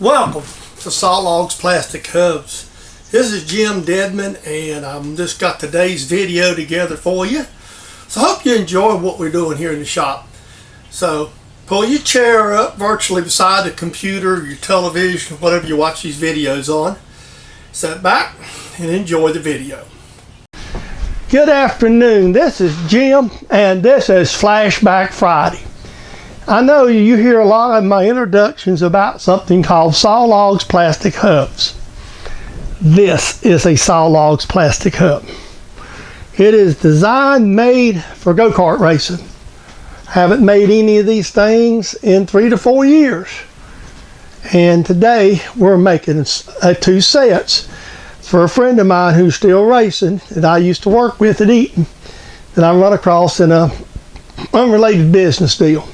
Welcome to Sawlogs Plastic Hubs. This is Jim Deadman, and I've just got today's video together for you. So I hope you enjoy what we're doing here in the shop. So pull your chair up virtually beside the computer, your television, whatever you watch these videos on. Sit back and enjoy the video. Good afternoon. This is Jim, and this is Flashback Friday. I know you hear a lot of my introductions about something called Sawlogs Plastic Hubs. This is a Sawlogs Plastic Hub. It is designed, made for go-kart racing. Haven't made any of these things in 3 to 4 years. And today we're making two sets for a friend of mine who's still racing that I used to work with at Eaton, that I run across in a unrelated business deal.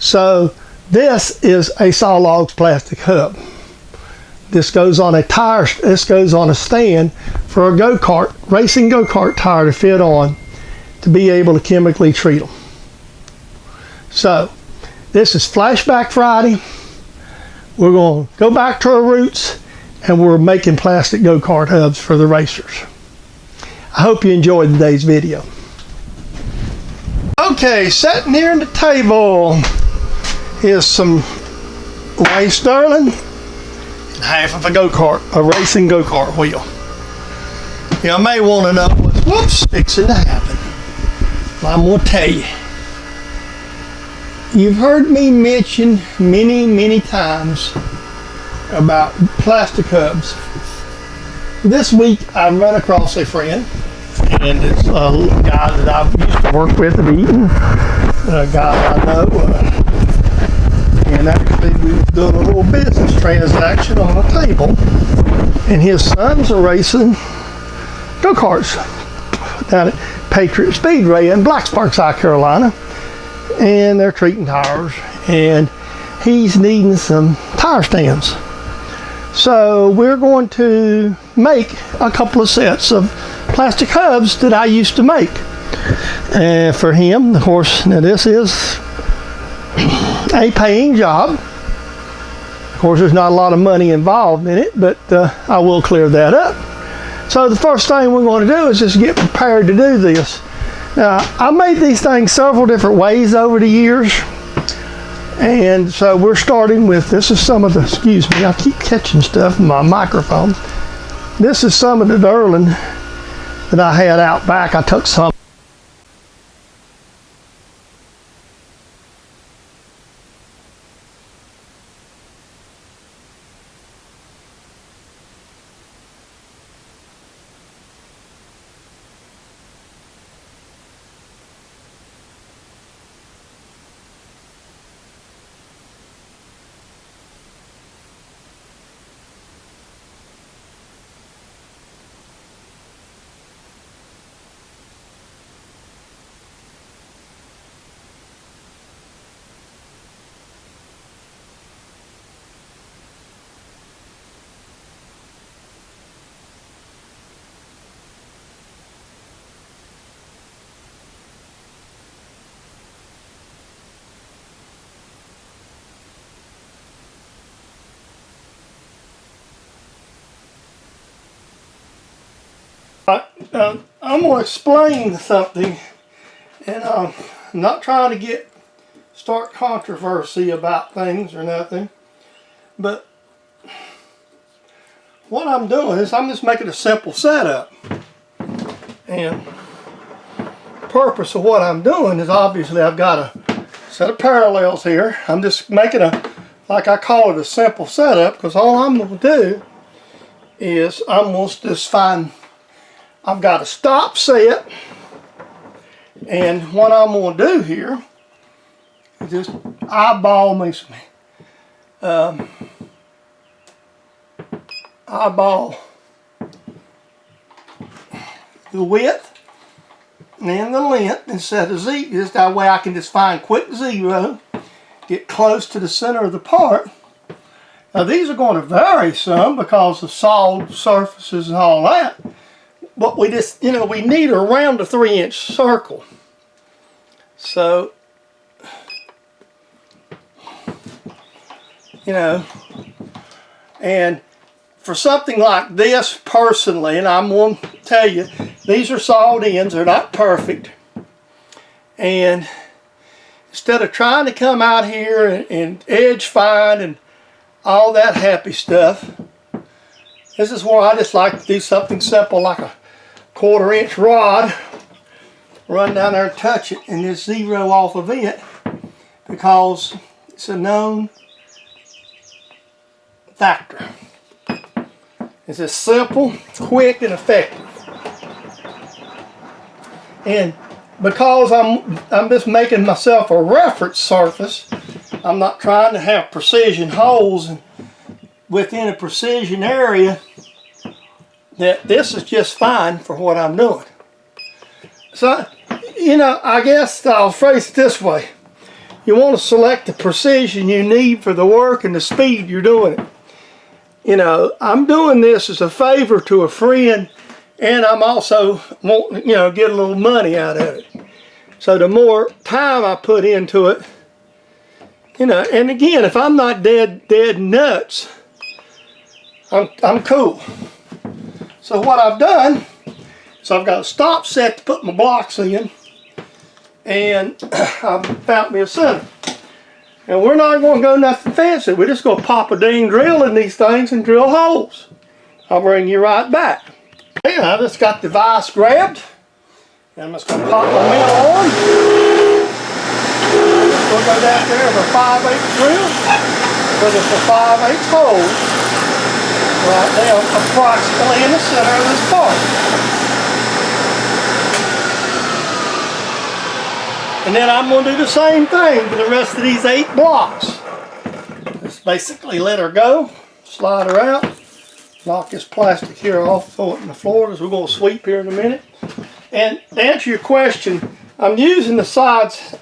So this is a Sawlogs Plastic Hub. This goes on a stand for a go-kart, racing go-kart tire to fit on to be able to chemically treat them. So this is Flashback Friday. We're going to go back to our roots, and we're making plastic go-kart hubs for the racers. I hope you enjoyed today's video. Okay, sitting here at the table is some waste sterling and half of a go-kart, a racing go-kart wheel. You may want to know what's fixing to happen. I'm going to tell you. You've heard me mention many times about plastic hubs. This week I run across a friend, and it's a guy that I used to work with at Eaton, a guy I know. And actually we were doing a little business transaction on a table, and his sons are racing go-karts down at Patriot Speedway in Blacksburg, South Carolina, and they're treating tires, and he's needing some tire stands. So we're going to make a couple of sets of plastic hubs that I used to make. And for him, of course, now this is a paying job. Of course, there's not a lot of money involved in it, but I will clear that up. So the first thing we're going to do is just get prepared to do this. Now, I made these things several different ways over the years, and so we're starting with, this is some of the, excuse me, I keep catching stuff in my microphone. This is some of the Durlin that I had out back. I took some. I'm going to explain something, and I'm not trying to start controversy about things or nothing, but what I'm doing is I'm just making a simple setup, and the purpose of what I'm doing is obviously I've got a set of parallels here. I'm just making like I call it, a simple setup, because all I'm going to do is I'm going to just find, I've got a stop set, and what I'm going to do here is just eyeball me some, eyeball the width and the length and set a Z, just that way I can just find quick zero, get close to the center of the part. Now these are going to vary some because of solid surfaces and all that. But we just, we need around a 3-inch circle. So, And for something like this, personally, and I'm going to tell you, these are sawed ends, they're not perfect. And instead of trying to come out here and edge fine and all that happy stuff, this is where I just like to do something simple like a 1/4 inch rod. Run down there and touch it and just zero off of it, because it's a known factor. It's just simple, quick, and effective. And because I'm just making myself a reference surface, I'm not trying to have precision holes within a precision area, that this is just fine for what I'm doing. So, you know, I guess I'll phrase it this way. You want to select the precision you need for the work and the speed you're doing it. You know, I'm doing this as a favor to a friend, and I'm also wanting, you know, get a little money out of it. So the more time I put into it, you know, and again, if I'm not dead nuts, I'm cool. So what I've done, so I've got a stop set to put my blocks in, and I've found me a center. And we're not going to go nothing fancy. We're just going to pop a dang drill in these things and drill holes. I'll bring you right back. And I just got the vise grabbed. And I'm just going to pop my mill on. We'll go down there with a 5/8 drill. Put us a 5/8 hole right down approximately in the center of this part. And then I'm going to do the same thing for the rest of these 8 blocks. Just basically let her go, slide her out, knock this plastic here off, throw it in the floor as we're going to sweep here in a minute. And to answer your question, I'm using the sides,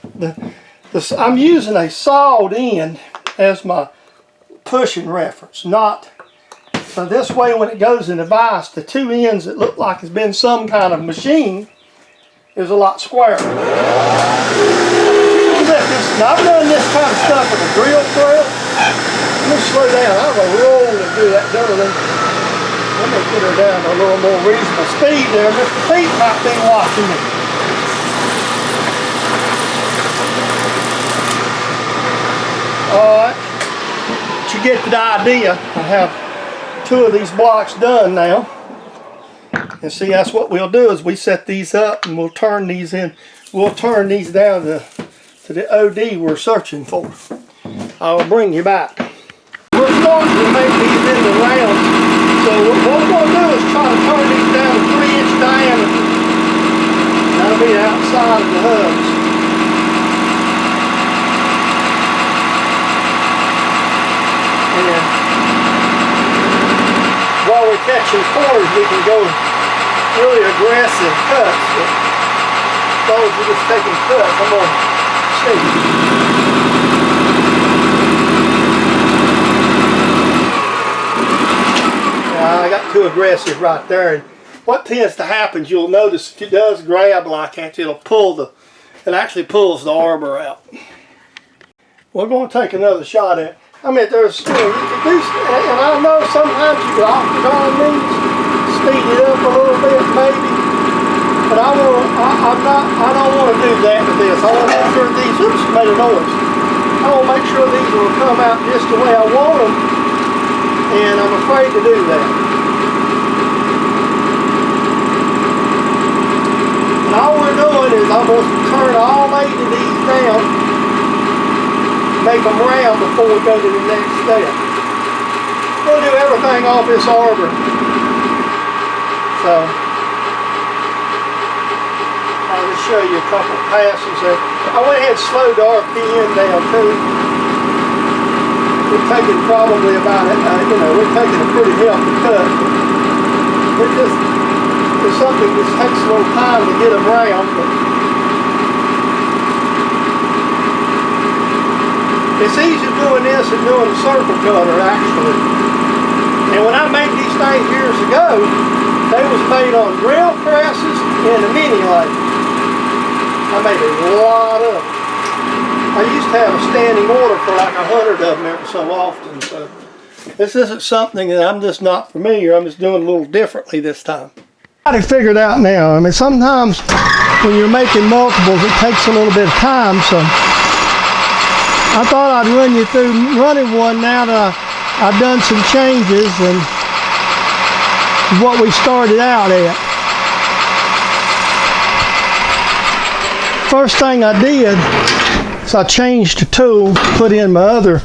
I'm using a sawed end as my pushing reference, not, so this way when it goes in the vise, the 2 ends that look like it's been some kind of machine is a lot squarer. Now I've done this kind of stuff with a drill press. Let me slow down. I'm going to roll and do that doubling. Let me get her down to a little more reasonable speed there. Mr. Pete might be watching me. Alright. But you get the idea. I have 2 of these blocks done now. And see, that's what we'll do is we set these up and we'll turn these in. We'll turn these down to the OD we're searching for. I'll bring you back. We're starting to make these into rounds. So what we're going to do is try to turn these down to 3-inch diameter. That'll be outside of the hubs. And while we're catching corners, we can go really aggressive cuts. But as long as we're just taking cuts, I'm going to see. I got too aggressive right there, and what tends to happen is you'll notice if it does grab like that, it actually pulls the arbor out. We're going to take another shot at it. I mean, there's, you know, you can do, and I know sometimes you can octagon these, speed it up a little bit maybe, but I don't want to do that with this. I want to make sure these, oops, made a noise. I want to make sure these will come out just the way I want them, and I'm afraid to do that. And all we're doing is I'm going to turn all 8 of these down, make them round before we go to the next step. We'll do everything off this arbor. So I'll just show you a couple passes there. I went ahead and slowed the RPM down too. We're taking probably about, we're taking a pretty healthy cut. It's something that takes a little time to get them round, but it's easier doing this than doing a circle cutter actually. And when I made these things years ago, they was made on drill presses and a mini lathe. I made a lot of them. I used to have a standing order for like 100 of them every so often. So This isn't something that I'm just not familiar. I'm just doing a little differently this time. I got it figured out now. I mean, sometimes when you're making multiples, it takes a little bit of time. So I thought I'd run you through running one now that I've done some changes and what we started out at. First thing I did is I changed the tool, put in my other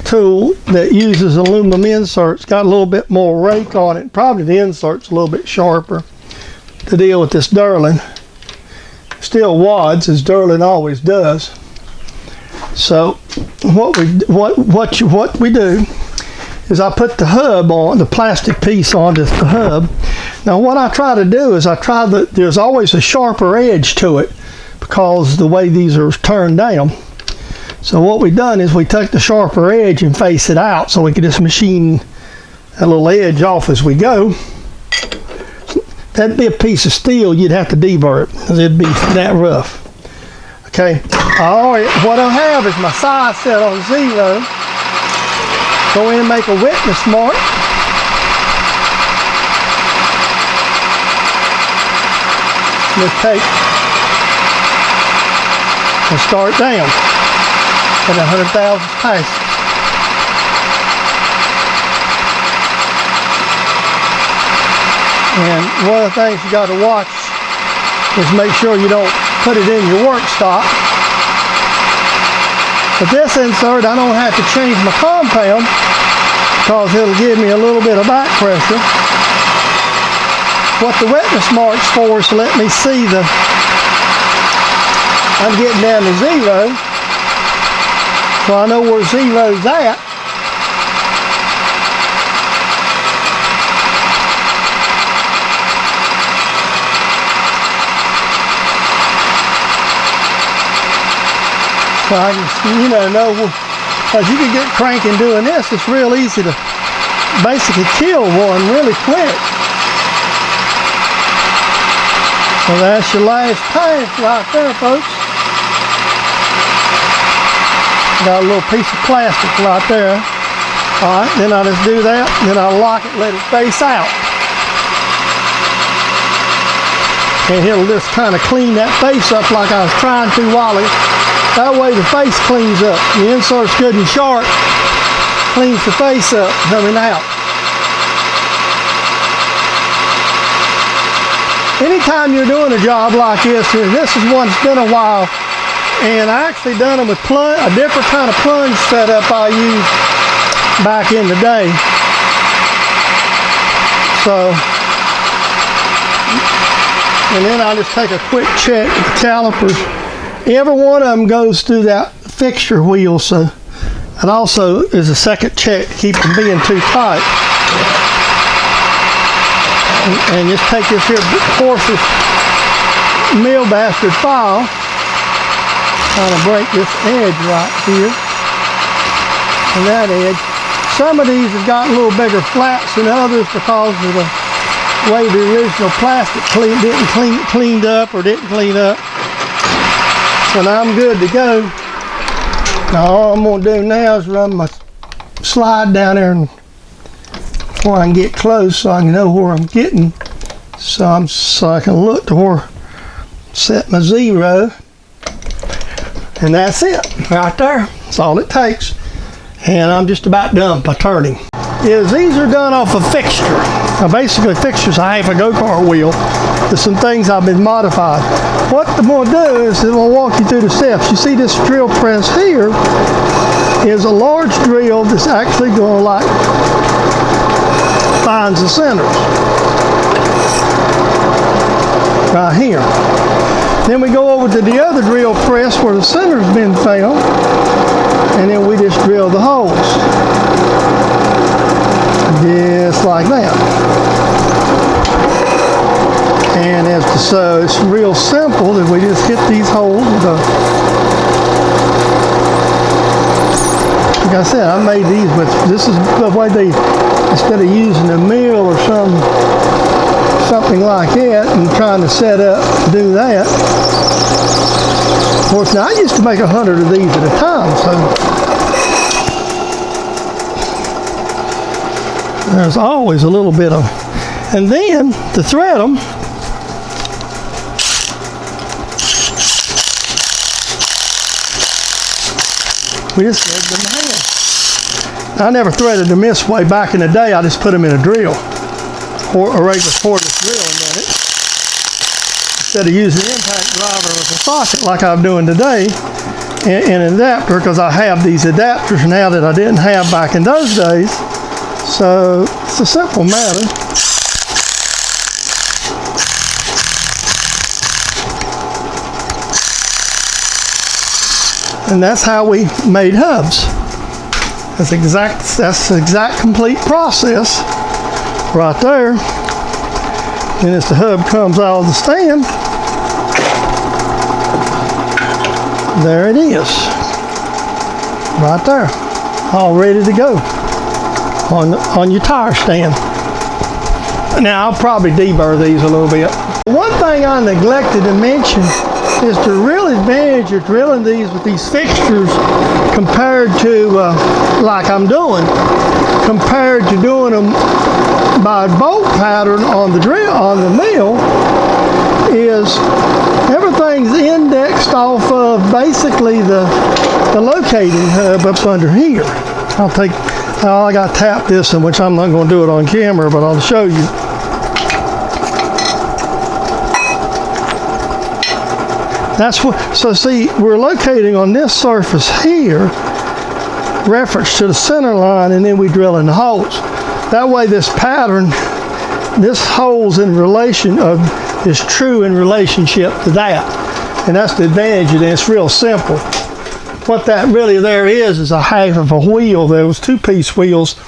tool that uses aluminum inserts. Got a little bit more rake on it. Probably the insert's a little bit sharper to deal with this Durlin. Still wads, as Durlin always does. So what we do is I put the hub on, the plastic piece onto the hub. Now what I try to do is there's always a sharper edge to it because the way these are turned down. So what we've done is we took the sharper edge and face it out so we can just machine a little edge off as we go. That'd be a piece of steel you'd have to deburr it because it'd be that rough. Okay, alright, what I have is my size set on 0. Go in and make a witness mark. Just take and start down at 100,000 passes. And one of the things you got to watch is make sure you don't put it in your work stock. But this insert, I don't have to change my compound because it'll give me a little bit of back pressure. What the witness mark's for is to let me see I'm getting down to 0. So I know where 0's at. So I can, know, because you can get cranking doing this. It's real easy to basically kill one really quick. So that's your last pass right there, folks. Got a little piece of plastic right there. Alright, then I just do that, then I lock it, let it face out. And it'll just kind of clean that face up like I was trying to while ago. That way the face cleans up. The insert's good and sharp, cleans the face up coming out. Anytime you're doing a job like this is one that's been a while, and I actually done them with a different kind of plunge setup I used back in the day. So, and then I just take a quick check with the calipers. Every one of them goes through that fixture wheel, so it also is a second check to keep them being too tight. And just take this here Forces mill bastard file, kind of break this edge right here, and that edge. Some of these have got a little bigger flats than others because of the way the original plastic didn't clean up. So now I'm good to go. Now all I'm going to do now is run my slide down there and before I can get close so I can know where I'm getting. So I can look to where set my 0. And that's it right there. That's all it takes. And I'm just about done by turning. These are done off a fixture. Now basically fixtures I have a go-kart wheel. There's some things I've been modified. What I'm going to do is I'm going to walk you through the steps. You see this drill press here is a large drill that's actually going to finds the centers. Right here. Then we go over to the other drill press where the center's been found, and then we just drill the holes. Just like that. And so it's real simple that we just hit these holes with like I said, I made these, but this is the way they, instead of using a mill or something like that and trying to set up to do that. Of course, now I used to make 100 of these at a time, so There's always a little bit of, and then to thread them, we just thread them in hand. I never threaded them this way back in the day. I just put them in a drill, or a regular cordless drill, and done it instead of using an impact driver with a socket like I'm doing today, and an adapter, because I have these adapters now that I didn't have back in those days. So it's a simple matter. And that's how we made hubs. That's the exact complete process right there. And as the hub comes out of the stand, there it is, right there, all ready to go on your tire stand. Now I'll probably deburr these a little bit. One thing I neglected to mention is the real advantage of drilling these with these fixtures compared to like I'm doing, compared to doing them by bolt pattern on the drill, on the mill, is everything's indexed off of basically the locating hub up under here. I got to tap this one, which I'm not going to do it on camera, but I'll show you. That's what, so see, we're locating on this surface here, reference to the center line, and then we drill in the holes. That way this pattern, this hole's in relation of, is true in relationship to that. And that's the advantage of this. It's real simple. What that really there is a half of a wheel. There was two-piece wheels.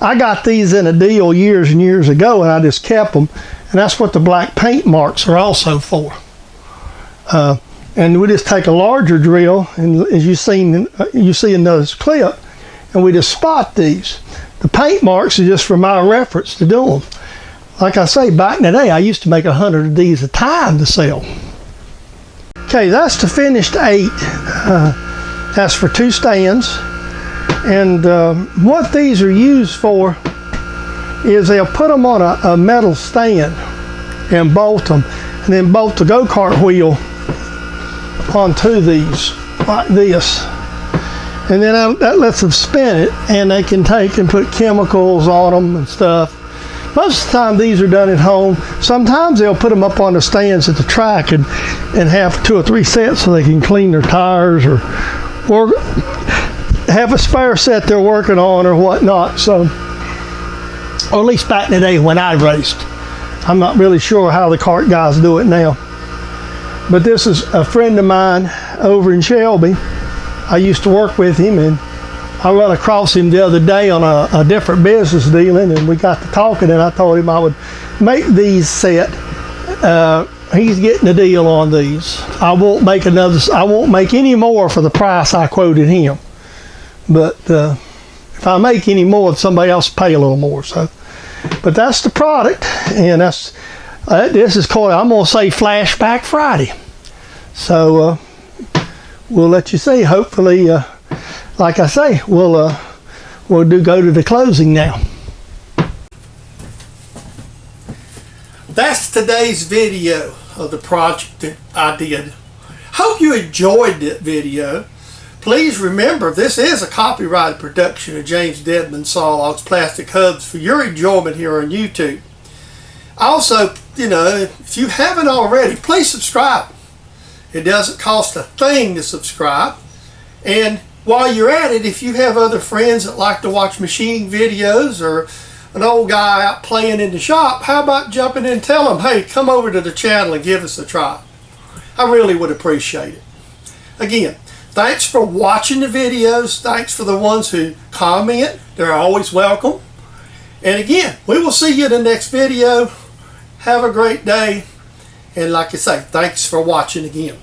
I got these in a deal years and years ago, and I just kept them. And that's what the black paint marks are also for. And we just take a larger drill, and as you see in this clip, and we just spot these. The paint marks are just for my reference to do them. Like I say, back in the day, I used to make 100 of these a time to sell. Okay, that's the finished 8. That's for 2 stands. And what these are used for is they'll put them on a metal stand and bolt them, and then bolt the go-kart wheel onto these like this. And then that lets them spin it, and they can take and put chemicals on them and stuff. Most of the time these are done at home. Sometimes they'll put them up on the stands at the track and have 2 or 3 sets so they can clean their tires or have a spare set they're working on or whatnot. So, or at least back in the day when I raced. I'm not really sure how the kart guys do it now. But this is a friend of mine over in Shelby. I used to work with him, and I ran across him the other day on a different business dealing, and we got to talking, and I told him I would make these set. He's getting a deal on these. I won't make any more for the price I quoted him. But if I make any more, somebody else will pay a little more. So, but that's the product, and that's this is called, I'm gonna say, Flashback Friday. So we'll let you see. Hopefully, like I say, we'll go to the closing now. That's today's video of the project that I did. Hope you enjoyed that video. Please remember, this is a copyrighted production of James Dedman Sawlogs Plastic Hubs for your enjoyment here on YouTube. Also, if you haven't already, please subscribe. It doesn't cost a thing to subscribe. And while you're at it, if you have other friends that like to watch machine videos or an old guy out playing in the shop, how about jumping in and tell them, hey, come over to the channel and give us a try. I really would appreciate it. Again, thanks for watching the videos. Thanks for the ones who comment. They're always welcome. And again, we will see you in the next video. Have a great day. And like I say, thanks for watching again.